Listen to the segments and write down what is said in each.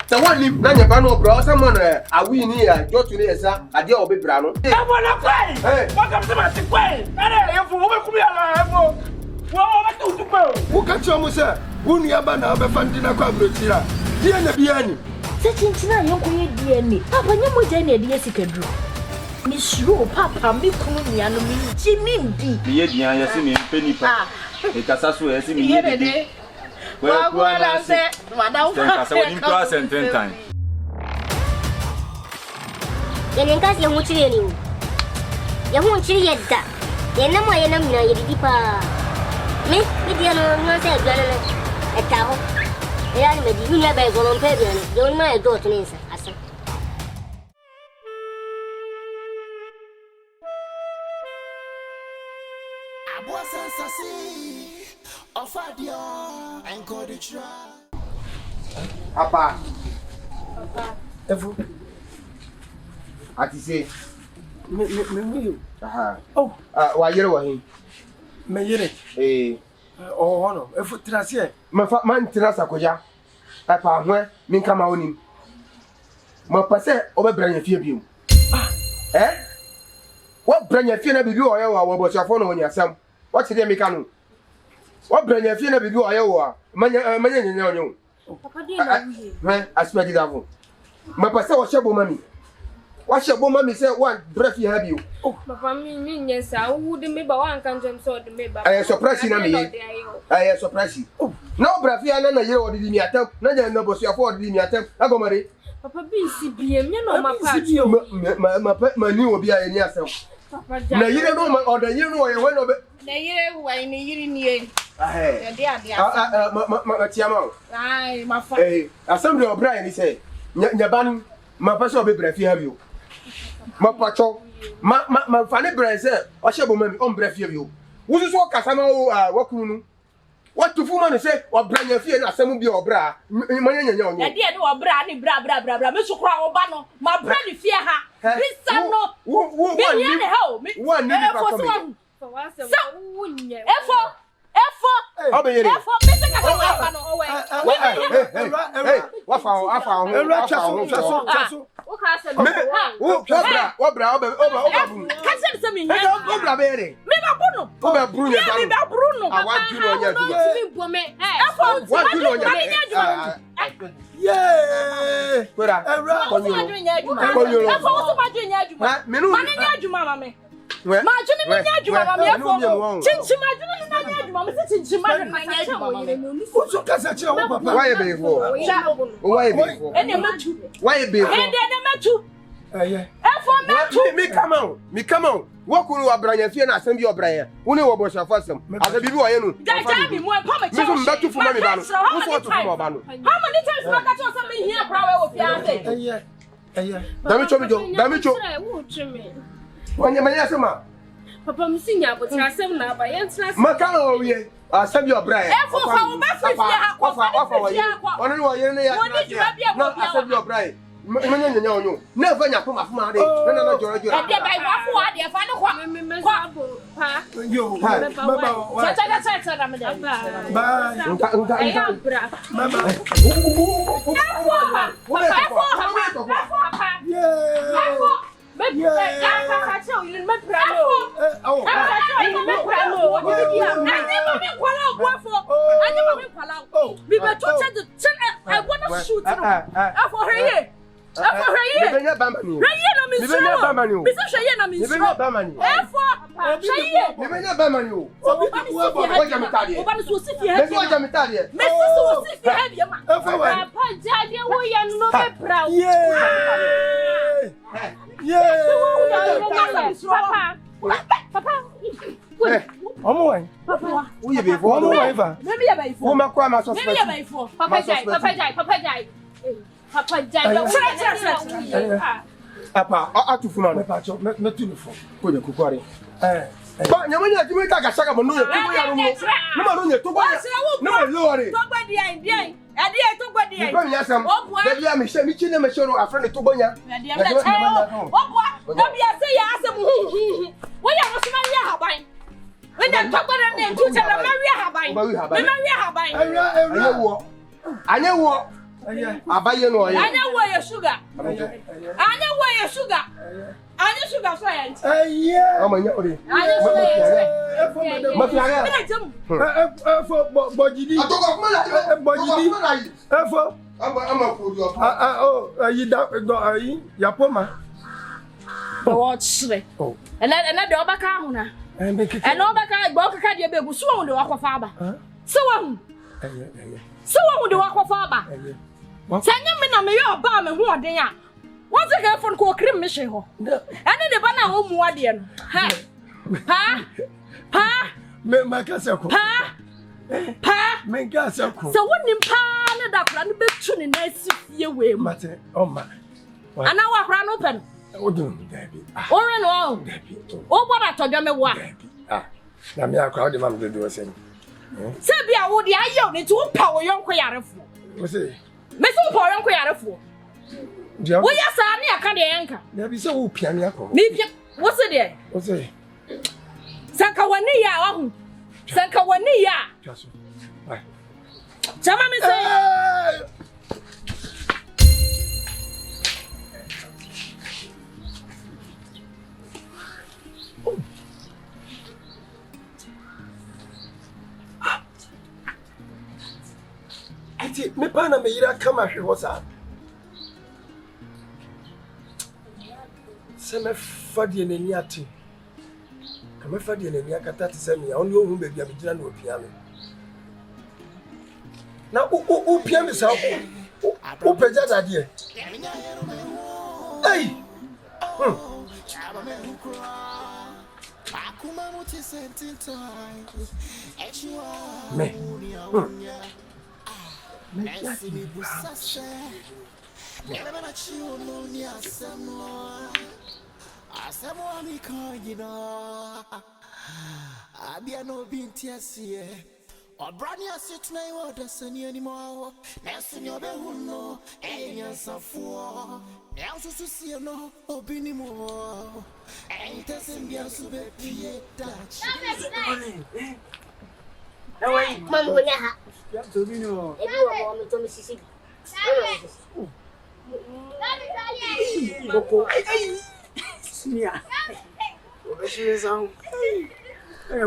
The one you na bano bro someone awi ni ya jotu ni esa ade obi bra no. E mo na kwai. Welcome to my kwai. Na e fo wo be kumi ala e fo. Wo be tu ko. Wo ka che mo se wo nua ba na be fa ndina kwa brotira. Die na bia ni. Se chinchina yonko ye die ni. Papa nyemo je na die sikadru. Mi suru papa mi kunu nia no mi ji mi ndi. Ye dia ya se mi peni pa. E kasa so ya se mi ye di. Well, I said, Madame, I said, in class and 10 times. Yan kasi yung muchi yun. Yung muchi yun da. Yan na mo yan na mina yun di pa. Me di ano nga sa gana na etao. Yan me di niya ba golong pe yan. Yung ma do to nisa asa. Papa. Efu. Ati say. Me. Aha. Oh. Wa yere wa hin. Me yere. Oh hono. Efu trase. Man trasa koja. Papa ho min kama onim. Ma pase obebran fie biom. What branya fie na bibi oye wa bo chafo no nyasam. What dey me kanu? What branya fie na bibi oye wa manya nyanya onyo. Papa dey na wi. Aspect that. Ma pase wo shebo mami. Wa shebo mami say one breath you have you. Oh, papa mi nyesa wo de me ba wan kan jam so de me ba. Surprise na me. Surprise. Oh, no breath ya na yere wo di mi atam. Na nya na bosu afọ di mi atam. Agomare. Papa bi si biem nye no ma pa. Ma ni obi a ni asem. Papa na yire no ma oda yire no ye we no be. Na yire wa ni yire ni e. Eh. De ade ma tiama. Ai, ma fa. Assembly of Brian he say nya ban ma pa so be brafi have you. Ma pacho ma fa ne Brian say o shebo mami on brafi have you. Wo so kasama wo kunu. What to fu man say o Brian fie na asem bi o bra. Ma nyanya onyo. Na de o bra ni bra me so kra o ba no. Ma bra ni fie ha. Bisa no. Wo ni ne ha o. Wo ni bi pa me. So wunye. Efo. Obeyere. Efo me se ka ba no o we. Hey, what for? O ka se me. Wo bra bu. Ka se me Wo nya. bra be ere. Me ba bunu. Wo ba bru nya Me ba bru no. Awa ju no nya du. Me bo me. Efo. Wa ju no nya. Yeah. Kwera. Efo wo ma ju nya aduma. Me no. Ma nya aduma ma me. Ma ju ni nya aduma ma me efo. Chinchima ju ni nya aduma me se chinchima ju nya aduma ma me. Wo so kasa kire wo papa. Why be for? Why be for? Ene matu. Why be for? Ene matu. Efo matu. Me come on. Wo kunu wa branya fie na asem bi obranya. Wo ne wo bo shafa asem. Asa bibi wo ye no. Jaja mi mo e pa me me so mbatu fu ma me ba no. Wo so to fu ma ba no. How many times ma ka cho say me hia pra we wo fia say. Dami cho. Wanya manya sema. Papa mi sinya bo tra sem na ba yen tra. Maka no wie. Asem bi obranya. Efo fa wo ba fi fia ha ko fa wo ye. Ono ni wo ye ne ya. Na asem bi obranya. Manya nyanya onyo. Na fa nya fuma fuma de. Na joro. E de ba wa fu ade fa ne kwa. Me sabo pa. Yo. Baba. Cha na me de. Bye. Nka. Bra. Mama. Papa. Omo wan. Papa. Wo ye be for? Omo wan fa. Me be be for. Wo ma kwa ma so Me be be for. Papa jai. Papa, atufu na. Me pa cho me tu ni fo. Ko je kukware. Ba nyamanya ti me ta ga shaka mo no ye to bo ya no mo. No ma no ye to bo ya. No ma lo ore. To gba di ai. Ade e to gba di ai. Ko nya sam. Da bia me she mi chi ne me she no afre ne to bo nya. Obo. Da bia se ya asem hu. Wo ya no so ma wi haban. When dem to gba na ntu che na ma wi haban. Me ma wi haban. Anya wo. Abaye no oye. Anya wo ye sugar. Anya wo ye sugar. Anya sugar so yen. Amanya ore. Anya sugar. Mafiaga. Efo bojidi. Atoko kuma bojidi. Efo. Ama fodio. Ayi da ayi yapoma. Wo chire. Oh. Ena de obaka hu na. Ena obaka gbo kaka de begu so won de wakofa aba. So won. So won de wakofa aba. Sanya me na me yo ba me hu oden a. Wọ́n ti kẹ́ fún kò kiri mi ṣe hɔ. Ẹni de ba na o mu adìẹ no. Pa. Me kase ko. Pa. Me kase ko. So wọ́n ni pa ne da kura ni be tu ni na esi fie we mu. Mate, ma. Ana wa kura no pen. O dun mi dabi. O re no. O gbọ́dọ̀ tọ́jọ́ me wa. Na me akwa o de ma me do o sen. Se bia wo de aye o ni ti wo pa wo yonko yarefo. O se. Me so pa yonko yarefo. Wo ya sa na aka de yanka. Na bi se wo pia me akọ. Mi pia, wo se de? O se. Sanka wani ya wa hu. Sanka wani ya. Jaso. Ai. Chama me say. Ati me pa na me yira kama hwe ho sa. Seme fadie nani ate. Kama fadie nani akata te seme ya oni ohun be bia me gina na opia me. Na o pia me sa o peja dade. Ei. Me. Abiano bintiasie Obrania sit na yo da sani anymore. Nelson yo be huno enya safo. Nelson susie no obini mo. Enta sembia sube pie touch. Mama nya ha. Ya tobino. Ebi wo mo to Mississippi. Boko. Sia. Obeshi zan.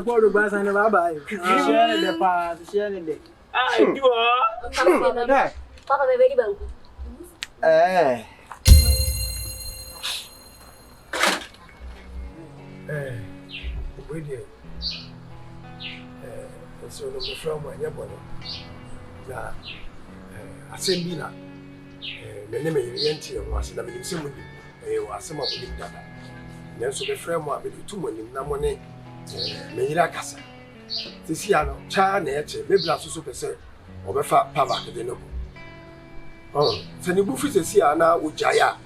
Polo basa na baba. Share the pa, share the. You are. Papa me ready banku. We did. So no from my neighbor. Na assembly na me me yenti o ase na me nim semu o ase ma bodi dada. Na so be frame a me tu monim na mo ne me yira kasa. Sisi ano cha na eche me bla so pese obefa power de no. Se ni bu fi sisi ana ojaya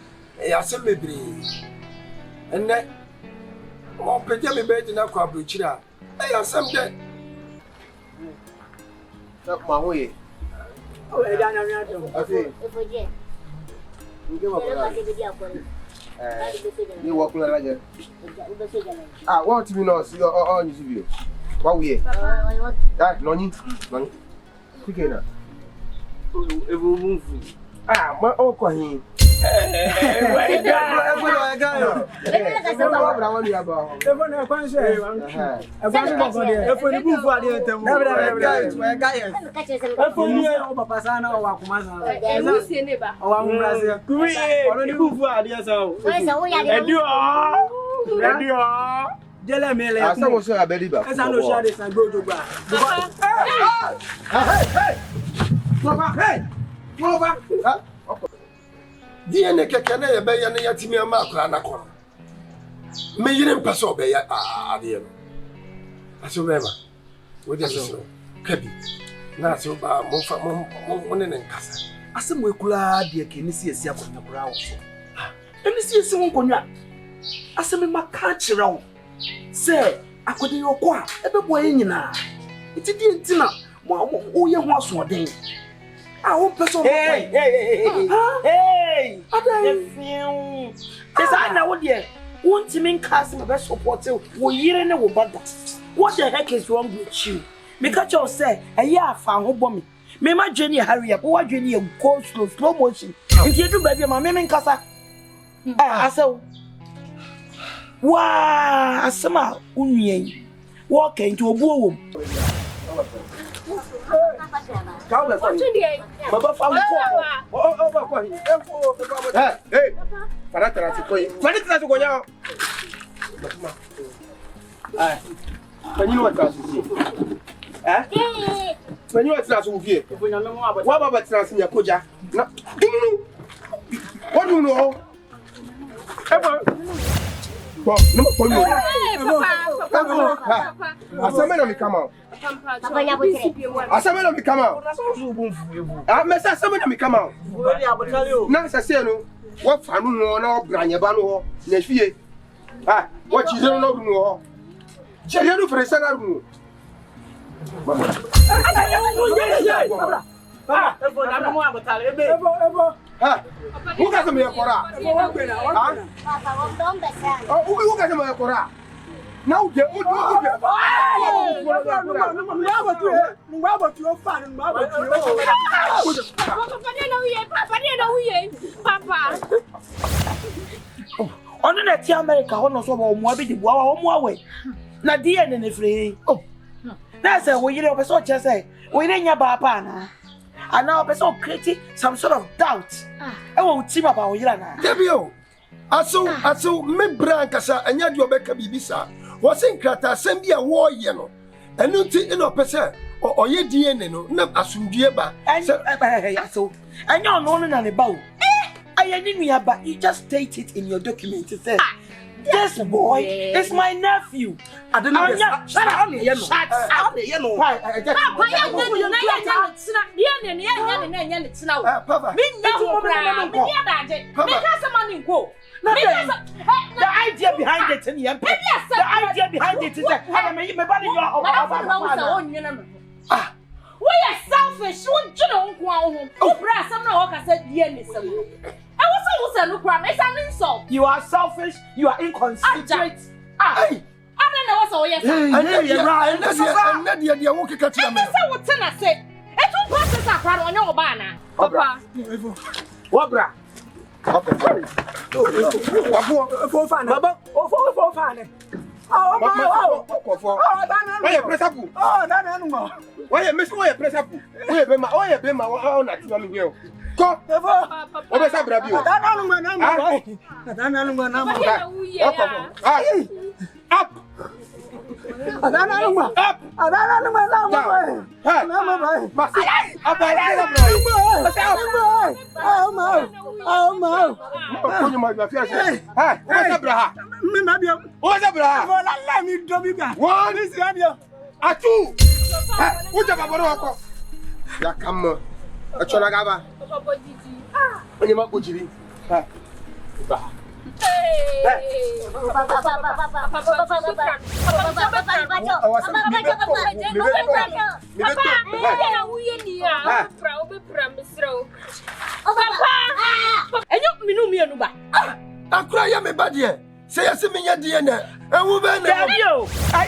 ya se mebri. Enne o peja me be na kwa brochira. Ya sam de. Na ma ho ye. Oh, e da na mi ato. Afi. Efoje. Nge ma Ela ko. ke di akore. Ni wo kula la je. Ube se jana. Ah, what me no see on this video. What we here? Ah, noni. Noni. Kike na. Ebu mfu. Ah, ma o ko hin. We ga. Ela ka se ba. Bra won ya ba. Ebu na kwan se. Ebu na kwan de. Ebu ni mfu ade etem. We ga yes. Ka che se. Ebu ni o papa sana o akuma sana. Ewu sie ne ba. O wa mbrase. Kumi. Ono ni mfu ade sa o. We se wo ya de. Edu o. Edu o. Jele mele. Asa mo so abedi ba. Esa no shade san gojo gba. Hey! Mova! Ha? Die ne keke na ye be ye ne yatimi ama akra na kono. Me yire mpaso be ya ade no. Aso mema. We dey so. Kabi. Na so ba mo fa mo ne nkasa. Asem we kula de ke ni si esi akonya kura wo so. Eni si esi won konya. Asem ma ka kira wo. Se akode yo kwa ebe bo yin nyina. Iti di ntina mo o ye ho aso den. Ah, wo person bo. Hey. Adan. Esa na wo de won ti min cast me be support wo yire ne wo bada. What the heck is wrong with you? Me catch you say, "Eya afa ho bo me." Me ma journey hurry up. What journey go slow motion. If you do baby ma me nkasa. Aso. Wa asema unyen. Walk into obuo wom. Baba family Hey, Farata to go now. When you want to when you want to here, what about transferring your koja? What do you know? Well, no, Papa, come out. I said, come out. I must say, come out. Now, I say, no, what fun, no, Grania Bano, Nefie. Ah, what you don't know. Jelly for a salad. Who got me a cora? Who got me a cora? Now, the old on the America, almost over one way. Na dear in the free. Oh, that's a way you know, so just say, we didn't have Papa. And now, so creating some sort of doubt. I won't team about Yana. Debio, aso, me brancasa, and yet your Becca Bibisa was in Crata, send me a war yellow. And no tea in a person or ye DNA, no, assume dearba. And so, I know no one about. I didn't hear, but you just state it in your document. It says, this boy is my nephew. I don't know. Shut up, the idea behind it in the empire. The idea behind it is that we are selfish. You don't want to brass. I'm not going to say yes. I was an insult. You are selfish, you are inconsiderate. I don't know what's all yes. And then you're walking at me. What I said? It's two process are proud on your banner. Papa. What, bra? Go. Obe sa bra bi o. Up. Say yes, me DNA. I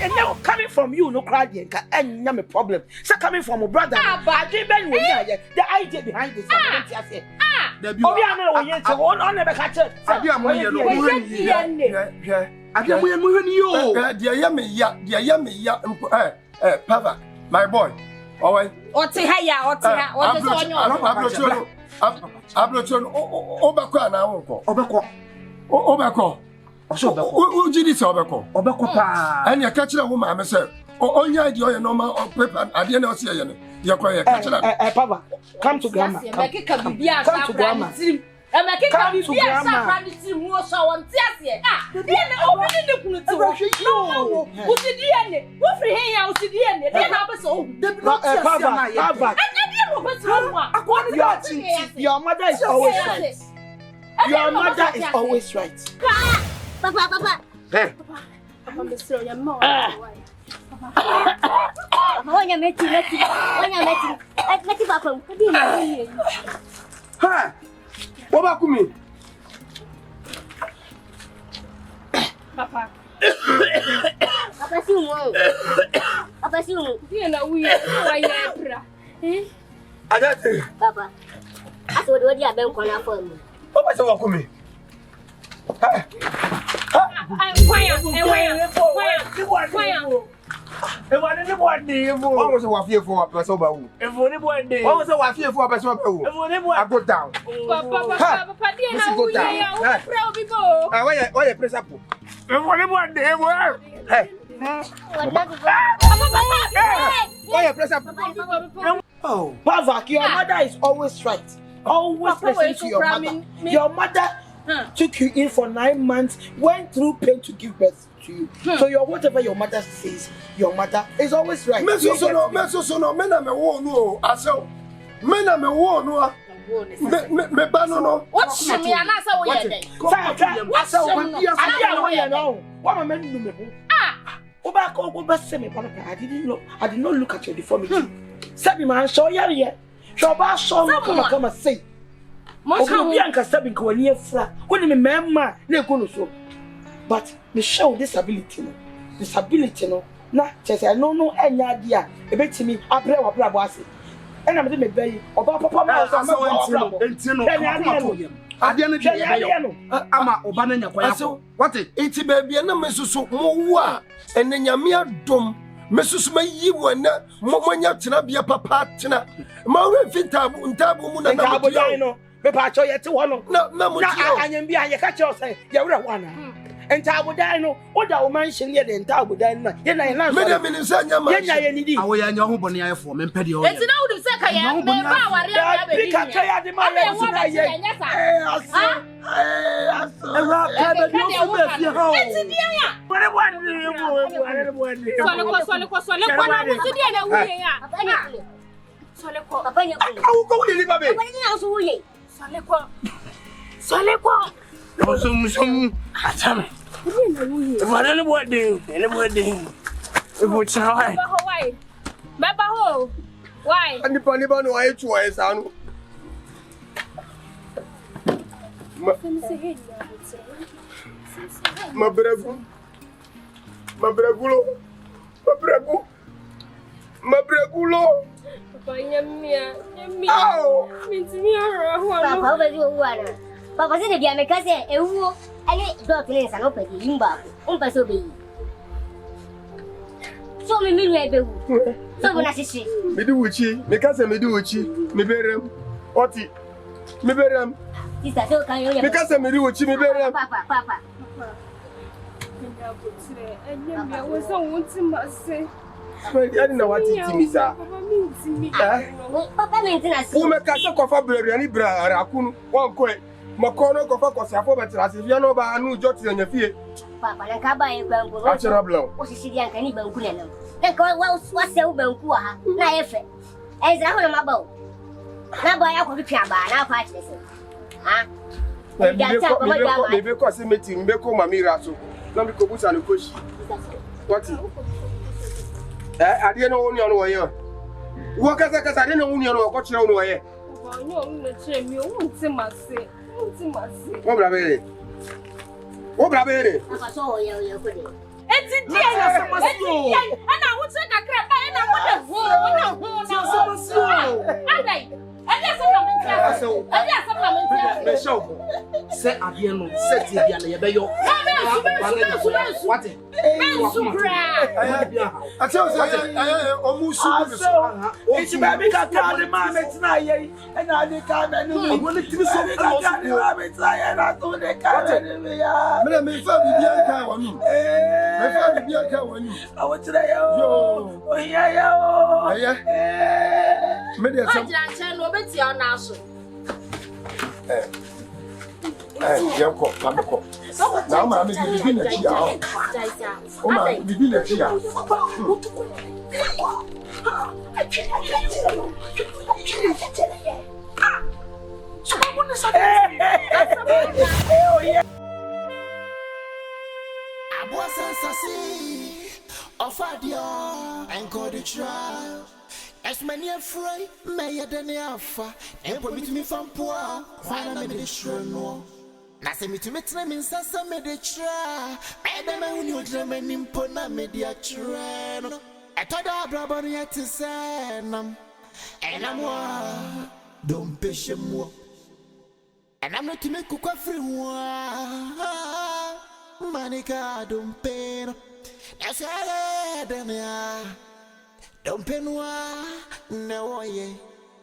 know coming from you, no cry, and no problem. So coming from a brother, but the idea behind this. The Papa, my boy. Oh, so who did this Obeko and you catch a woman, sir. Oh, yeah, you're normal paper. I didn't know see you. You're quite a Papa. Come to grandma. Come to grandma. Come to grandma. Your mother is always right. Your mother is always right. Papa. Hey. Papa, Mr. Your mom. When you met Papa, Ha! What about me? Papa. Papa, see you. Papa, see you. You know we are. Adate. Papa. Aso what you have been calling for me. Papa say wa kumi. Wọ́n sọ wà fíye fún wa pẹ̀sẹ̀ ọba wù. Wọ́n sọ wà fíye fún wa pẹ̀sẹ̀ ọba wù. I go down. Papa díẹ̀ náà wú yẹ ya wú pẹ́ òbí bò. Wọ́n yẹ pẹ́sẹ̀ pò. Wọ́n yẹ pẹ́sẹ̀ pò. Oh, Pavak, your mother is always right. Always listen to your mother. Your mother took you in for 9 months, went through pain to give birth to you. So your whatever your mother says, your mother is always right. Me no, mena me wo no, aso. Mena me wo no. Me ba no. What's me ana sa wo ye dey? Asa wo bi asa wo ye no. Wa ma men nu me ho. Oba ko go be se me papa. I did not look at your deformity. Sabi man show yare. Show ba show no come say. Obi anka sabi ko wani afra. Woni me mema na eko no so. But me show disability no. Na chese no enya dia e betimi abre wa bra bo ase. Ena me me bayi oba papa ma so ma entino ade no de ama oba na nya kwaya so what enti baby na mesusu mo wo a ene nyame adom mesusu mayi wo na mo nya tena bia papa tena ma we fintabu ntabu mu na na mo no me pa cho yete wo no na mo ti anyam bia ye ka che o say ye wura ho ana entabudan no oda o mansion ye de entabudan na ye na ye na me de me nsa nya ma ye nya ye ni di awo ya nya ho bone ayefo me pede o enti na wudum se ka ye me ba ware ya be bi ka che ya de ma ye na ye aso ewa ka be bi o be fi ha o enti dia ya wore wani sole ko na musu dia na wuye ya sole ko Papa nya ko. Awu ko wuli babe. Papa nya so wuye. Sole ko Musum atame. Wale le bode. Ibo chawa. Baba ho. Why? Ani pa ni ba no ayi tu ayi sanu. Ma bregu. Papa nyamia. Mintimi ara ho. Papa ba ju wa na. Papa se de bia me ka se ewu ene dot ne sa no pa di yimba ko. On pa so be. So me nu e be wu. So mo na sisi. Me di wuchi, me ka se me di wuchi, me berem. Oti. Me berem. Sister so kan yo. Me ka se me di wuchi, me berem. Papa. Nyamia wo so wonti mase. Ani na wati timisa. Papa me ntina si. Wo me ka se kofa brere ani bra ara kunu. Won ko e. Makono kofa kosiafo betra se fie no ba anu joti nya fie. Papa na ka ba e gbango. Achira blo. O sisi dia nka ni banku na no. Na ka wa se wo banku ha. Na ye fe. E zra ho na maba o. Na ba ya ko fi aba na fa chire se. Ha? Me be ko se meeting me ko mamira so. Na me ko busa no koshi. What? Ade no woni ono wo ye. Wo kasa ade no woni ono ko chire ono wo ye. Ba no no chire mi o wonti mase. Wo bra bere. Papa so o ye ko de. Eti dia na samasio. Ana wo tse kakra ba na wo de ho na samasio. Adai. Ade supplement. me show se ade no se ti bia na ye be yo what Acho say omusu It's baby ka de ma me tina ye and I dey ka me no go ni tiri so ka de ma me tina ye na to de ka de me ya me fa bibia ka wonu me fa bibia ka wonu awo tira yo o ya yo me dey some no beti ona so yeko kameko na ma me bibi na chi ya o ma bibi na chi ya Encore the trial. As many afraid, may than alpha, and put me to me from poor, why not make it sure no? Nothing me to meet them in Sassa made a try. I don't know when you German impona media trend. I told our brother yet to say, and I'm one. Don't push him more. And I'm not to make cook free one. Manica, don't pay. That's all don't pay no way.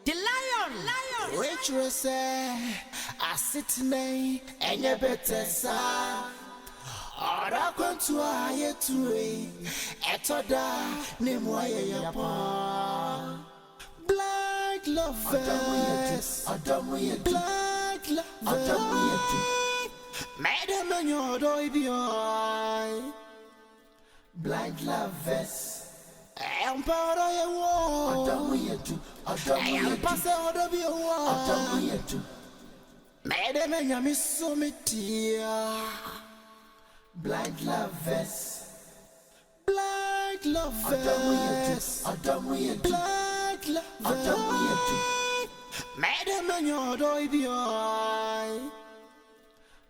The lion. Which was say, I sit tonight and you better say. Ora kwantu aye tuwe etoda ne moye yapa black lovers adamu yetu black lovers adamu yetu madam nyodo idio black lovers empara yewo adamu yetu empase odobi yewo adamu yetu madam nyamiso metia Blind lovers, blind lovers, blind lovers, Madam and your doy,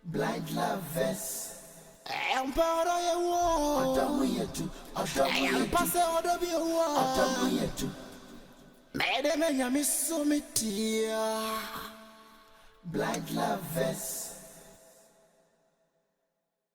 blind lovers, empire your war, I pass out of your war, Madam and your miss blind lovers.